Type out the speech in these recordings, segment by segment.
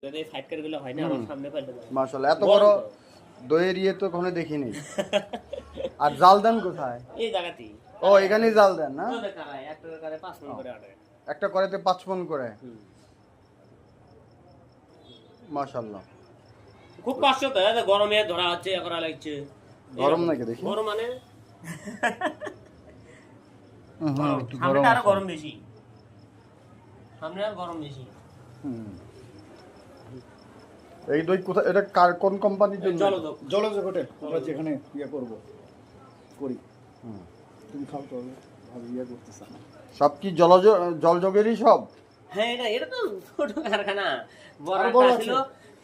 যদি ফাইটার গুলো হয় না আমার সামনে পাইলে মাশাআল্লাহ এত বড় দইয়ের ইয়ে তো কখনো দেখিনি। আর জাল দেন কোথায়? এই জায়গাতেই। ও এখানেই জাল দেন না? ওদের কারায় একটা করে 5 মণ করে আটে। একটা করেতে 5 মণ করে। মাশাআল্লাহ খুব কষ্ট তো গরমে ধরা হচ্ছে করা লাগছে। গরম নাকি দেখি? গরম মানে একটু সামনে গরম আরো আছে। গরম বেশি। সামনে আর গরম বেশি। এই দই কোথায়, এটা কোন কোম্পানির জন্য? জলজ হোটেল আমরা যেখানে ইয়ে করি তুমি খাও তো ভালো ইয়ে করতেছ না সব কি জলযোগেরই সব? হ্যাঁ এটা তো ছোট কারখানা বড় আরো বড় একটা আছে। ছিল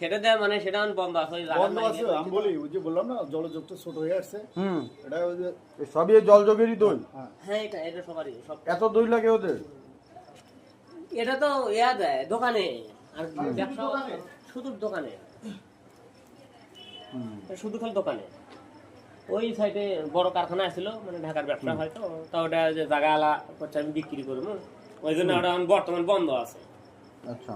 সেটা দেয় মানে সেটা এখন বন্ধ আছে ওই বন্ধ আছে আমি বলি ওই যে বললাম না জলযোগটা ছোট হয়ে আসছে এটা ওই যে এই সবই এই জলযোগেরই দই? হ্যাঁ এটা সবারই সব। এত দই লাগে ওদের? এটা তো ইয়া দেয় দোকানে আর ব্যবসা শুধু দোকানে শুধু খালি দোকানে। ওই সাইডে বড় কারখানা আছিল মানে ঢাকার ব্যবসা হয়তো তা ওটা যে জায়গা আলা করছে আমি বিক্রি করবো ওই জন্য ওটা এখন বর্তমান বন্ধ আছে। আচ্ছা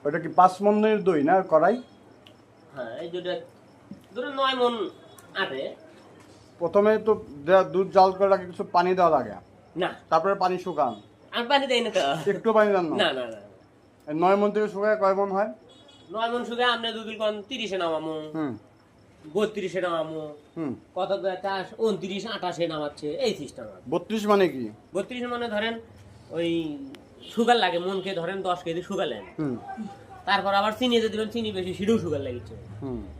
ওটা কি 5 মণের দই না কড়াই? হ্যাঁ এই দুটো ধরুন 9 মণ আটে। প্রথমে তো দুধ জাল করে রাখে, কিছু পানি দেওয়া লাগে, না তারপরে পানি শুকান। আর পানি দেয় না তো। একটু পানি দেন না? না না না 9 মণ থেকে শুকায় কয় মণ হয়? 9 মণ শুধু আমরা দুধ কোন 30-এ নামামু 32-এ নামামু কত 29 28-এ নামাচ্ছে এই সিস্টেম। 32 মানে কি? 32 মানে ধরেন ওই সুগার লাগে মনকে ধরেন 10 কেজি সুগার লাগে তারপর আবার চিনি যদি দিবেন চিনি বেশি সেটাও সুগার লাগিছে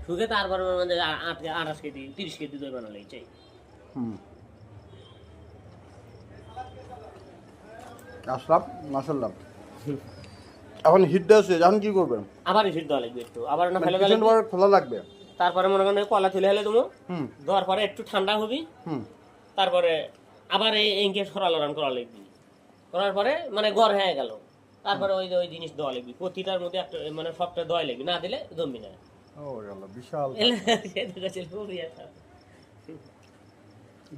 সুগে তারপর মানে 28 কেজি 30 কেজি দই বানা লাগছে। আসলাম মাশাআল্লাহ। এখন হিট দেওয়া এখন কি করবেন? আবার হিট দেওয়া লাগবে একটু আবার না ফেলে কিছুক্ষণ পর খোলা লাগবে। তারপরে মনে করেন কলা তুলে হেলে তুমি দেওয়ার পরে একটু ঠান্ডা হবি তারপরে আবার এই এঙ্কে সরালরান করা লাগবে করার পরে মানে গড় হয়ে গেল তারপরে ওই জিনিস দেওয়া লাগবে প্রতিটার মধ্যে একটা মানে সবটা দেওয়া লাগবে না দিলে জমবি না। ও আল্লাহ বিশাল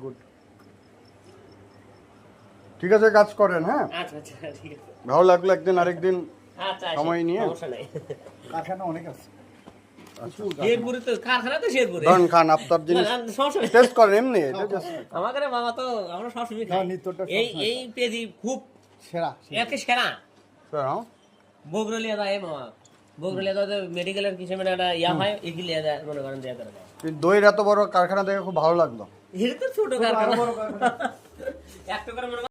গুড। ঠিক আছে কাজ করেন। হ্যাঁ আচ্ছা আচ্ছা ঠিক আছে ভালো লাগলো, একদিন আরেকদিন আচ্ছা সময় নিয়ে। সমস্যা নাই কারখানা অনেক আছে শেরপুরে তো কারখানা তো শেরপুরে ধরেন খান আপনার জিনিস সমস্যা নেই টেস্ট করেন এমনি এটা just আমাদের বাবা তো আমরা সবসময় খাই নিত্যটা এই পেজি খুব সেরা একে সেরা হ্যাঁ বগরলিয়া যায় মামা বগরলিয়া তো মেডিকেলের কিছু মানে একটা ইয়া হয় এগিয়ে যায় মনে করেন দেয়া করে কিন্তু দইয়ের এত বড় কারখানা দেখে খুব ভালো লাগলো। এটা তো ছোট কারখানা একটা করে মনে